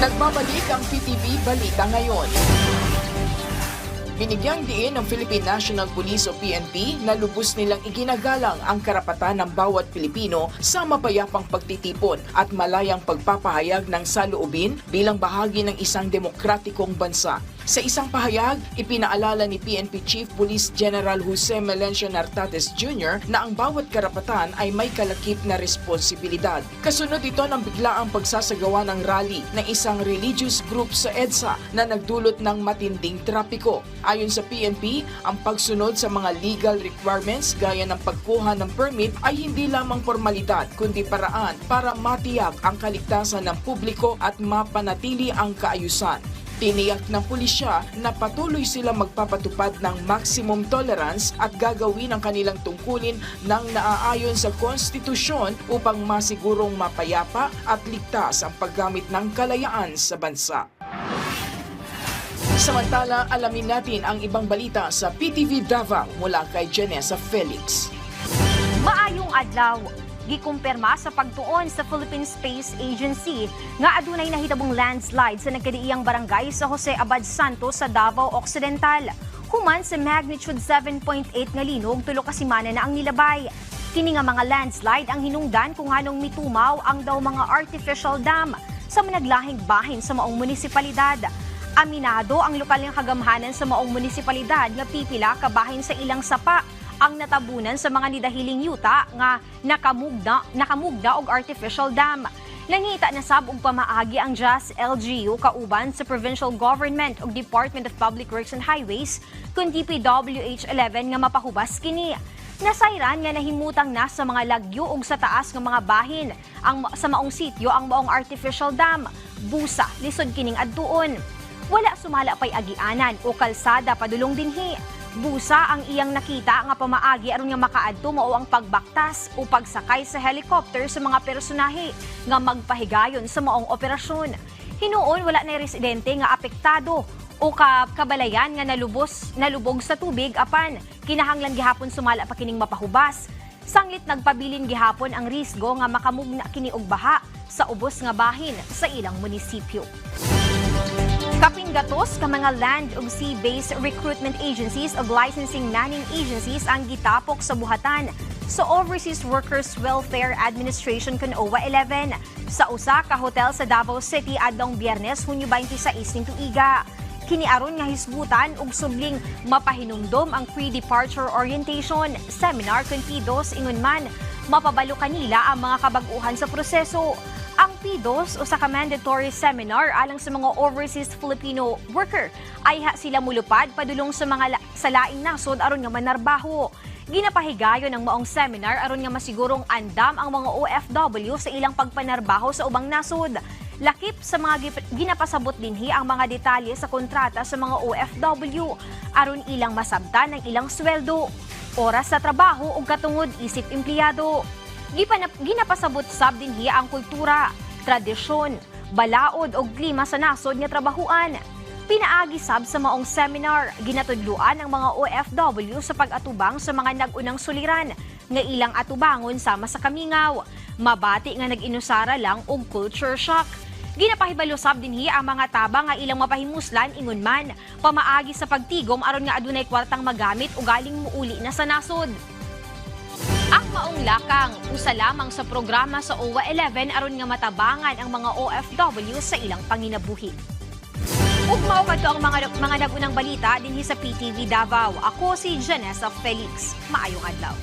Nagbabalik ang PTV Balita Ngayon. Binigyang diin ng Philippine National Police o PNP na lubos nilang iginagalang ang karapatan ng bawat Pilipino sa mapayapang pagtitipon at malayang pagpapahayag ng saloobin bilang bahagi ng isang demokratikong bansa. Sa isang pahayag, ipinaalala ni PNP Chief Police General Jose Melencio Nartates Jr. na ang bawat karapatan ay may kalakip na responsibilidad. Kasunod ito ng biglaang pagsasagawa ng rally ng isang religious group sa EDSA na nagdulot ng matinding trapiko. Ayon sa PNP, ang pagsunod sa mga legal requirements gaya ng pagkuha ng permit ay hindi lamang formalidad kundi paraan para matiyak ang kaligtasan ng publiko at mapanatili ang kaayusan. Tiniyak ng pulisya na patuloy silang magpapatupad ng maximum tolerance at gagawin ang kanilang tungkulin ng naaayon sa konstitusyon upang masigurong mapayapa at ligtas ang paggamit ng kalayaan sa bansa. Samantala, alamin natin ang ibang balita sa PTV Davao mula kay Janessa Felix. Maayong adlaw. Gikumpirma sa pagtuon sa Philippine Space Agency nga adunay nahitabong landslide sa nagkadiiyang barangay sa Jose Abad Santos sa Davao Occidental. Human sa magnitude 7.8 nga linog, 3 ka semana na ang nilabay. Kini nga mga landslide ang hinungdan kung anong mitumaw ang daw mga artificial dam sa managlahing bahin sa maong munisipalidad. Aminado ang lokal nga kagamhanan sa maong munisipalidad nga pipila ka bahin sa ilang sapa ang natabunan sa mga nidahiling yuta nga nakamugda og artificial dam. Nangita na sab og pamaagi ang JAS LGU kauban sa Provincial Government ug Department of Public Works and Highways kun DPWH-11 nga mapahubas kini. Nasayran nga nahimutang na sa mga lagyo ug sa taas nga mga bahin sa maong sityo ang maong artificial dam. Busa lisod kining adtuon. Wala sumala pay agianan o kalsada padulong dinhi. Busa ang iyang nakita nga pamaagi aron nga makaadto mao ang pagbaktas o pagsakay sa helicopter sa mga personahe nga magpahigayon sa maong operasyon. Hinuon wala na residente nga apektado o kabalayan nga nalubog sa tubig apan kinahanglan gihapon sumala pa kining mapahubas. Sanglit nagpabilin gihapon ang risgo nga makamugna kini og baha sa ubos nga bahin sa ilang munisipyo. Kaping gatos ka mga land ug sea-based recruitment agencies ug licensing naning agencies ang gitapok sa buhatan sa Overseas Workers Welfare Administration kun OWA 11 sa usa ka hotel sa Davao City adtong Biyernes, Hunyo 26 ning tuiga. Kini aron nga hisgutan ug subling mapahinumdom ang pre-departure orientation seminar kun PDOS ingon man mapabalo kanila ang mga kabag-uhan sa proseso. Ang PDOS o sa mandatory seminar alang sa mga overseas Filipino worker ay sila mulupad padulong sa mga sa laing nasod aron nga manarbaho. Ginapahigayon ang maong seminar aron nga masigurong andam ang mga OFW sa ilang pagpanarbaho sa ubang nasod. Lakip sa mga ginapasabot dinhi ang mga detalye sa kontrata sa mga OFW aron ilang masabtan ang ilang sweldo, oras sa trabaho ug katungod isip empleyado. Ginapasabot sab dinhi ang kultura, tradisyon, balaod o klima sa nasod nga trabahuan. Pinaagi sab sa maong seminar, ginatudluan ang mga OFW sa pag-atubang sa mga nag-unang suliran nga ilang atubangon sama sa kamingaw. Mabati nga nag-inusara lang og culture shock. Ginapahibalo sab dinhi ang mga tabang nga ilang mapahimuslan ingon man pamaagi sa pagtigom aron nga adunay kwartang magamit o galing muuli na sa nasod. Ang maong lakang, usa lamang sa programa sa OWA 11 aron nga matabangan ang mga OFW sa ilang panginabuhi. Ug mao kadto ang mga nagunang balita dinhi sa PTV Davao. Ako si Janessa Felix. Maayong adlaw.